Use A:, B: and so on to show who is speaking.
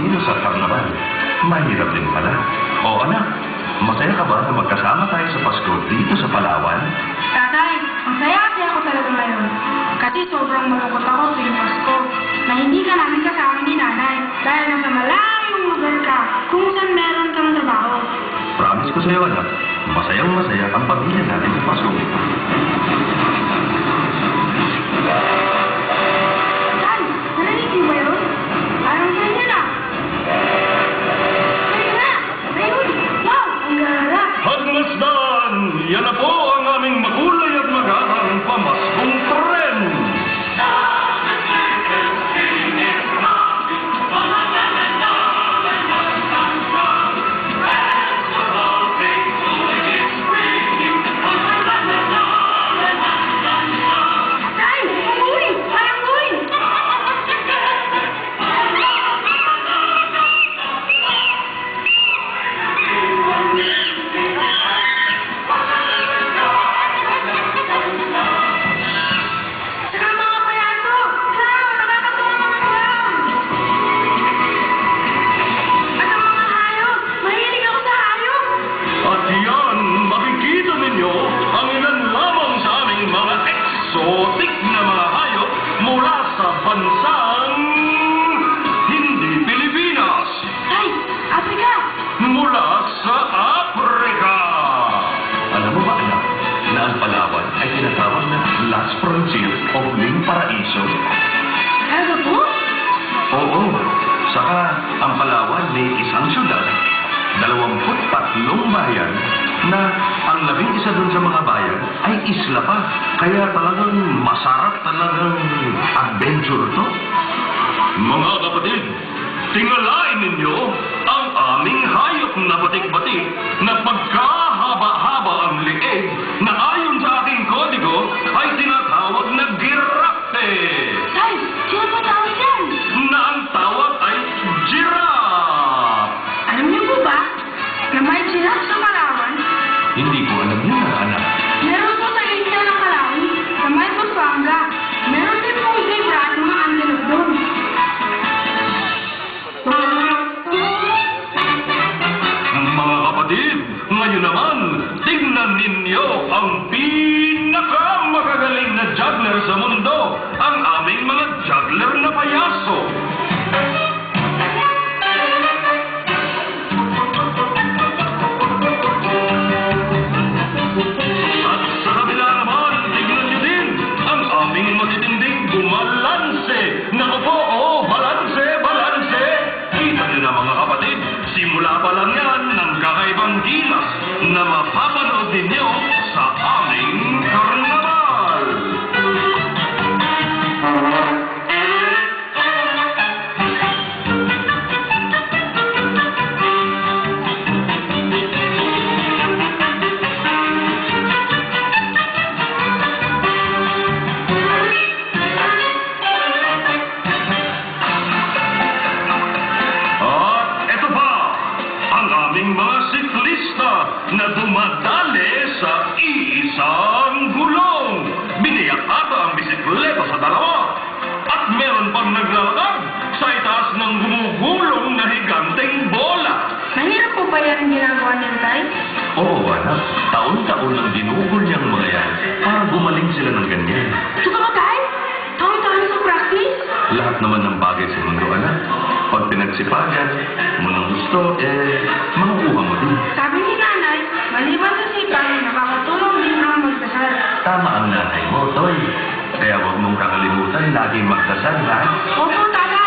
A: Pilipino sa karnaval. Mahirap din pala. O anak, masaya ka ba na magkasama tayo sa Pasko dito sa Palawan?
B: Tatay, masaya kasi ako talaga ngayon. Kasi sobrang malungkot ako tuwing Pasko na hindi ka namin kasama ni nanay dahil nasa malayong lugar ka kung saan meron kang trabaho.
A: Promise ko sa'yo, anak, masayang masaya ang pamilya natin sa Pasko.
B: Tay, narinig niyo ba yun? Parang ganyan na. Ayun na! Ayun! Wow! Ang gara!
A: Hagmasdan! Yan na po ang aming makulay at magarang pamaskong tren!
B: Tay! Umuwi! Parang umuwi! Saka mga payaso! Wow! Nakakatuwa mga clown! At ang mga hayop! Mahilig ako sa hayop!
A: At yan, makikita ninyo ang ilan lamang sa aming mga exotic na mga hayop mula sa bansang hindi Pilipinas,
B: Tay! Africa!
A: mula sa Africa. Alam mo ba, anak, na ang Palawan ay tinatawag na Las Frontiers of Ling Paraiso?
B: Ano po?
A: Oo. Saka ang Palawan may isang syudad, 23 bayan, na ang 11 dun sa mga bayan ay isla pa. Kaya talagang masarap talagang adventure to. Mga kapatid, tingalain ninyo ang aming hayop na batik-batik na pagkahaba-haba ang liig na ayon sa aking kodigo ay tinatawag na giraffe.
B: Tay! Sino po tawag yan?
A: Na ang tawag ay giraffe.
B: Alam niyo po ba na may giraffe sa Palawan?
A: Hindi ko alam yun, anak.
B: Meron po sa isla ng Palawan na may Pampanga. Meron din po zebra at mga antelope doon.
A: Mga kapatid, ngayon naman, tingnan ninyo ang pinakamagagaling na juggler sa mundo, ang aming mga juggler na payaso. At sa kabila naman, tingnan nyo din ang aming matitinding bumalanse. Naku po, balanse, balanse. Kita nyo na mga kapatid, simula pa lang yan ng kakaibang gilas na mapapanood ninyo sa aming karnaval. At eto pa, ang aming mga siklista na dumadali sa isang gulong. Biniyak ata ang bisikleta sa dalawa. At meron pang naglalakad sa itaas ng gumugulong na higanteng bola.
B: Mahirap po ba yan ang ginagawa niyo, Tay?
A: Oo, anak. Taon-taon ang dinugol niyang mga yan para gumaling sila ng ganyan.
B: Totoo, Tay? Taon-taon sa practice?
A: Lahat naman ng bagay sa mundo, anak. Pag pinagsipagan mo ng gusto, makukuha mo din.
B: Sabi ni Nanay, maliban sa sipag, nakakatulong din ang magdasal.
A: Tama ang nanay mo, Toy. Kaya huwag mong kakalimutan laging magdasal, ha?
B: Opo, Tatay!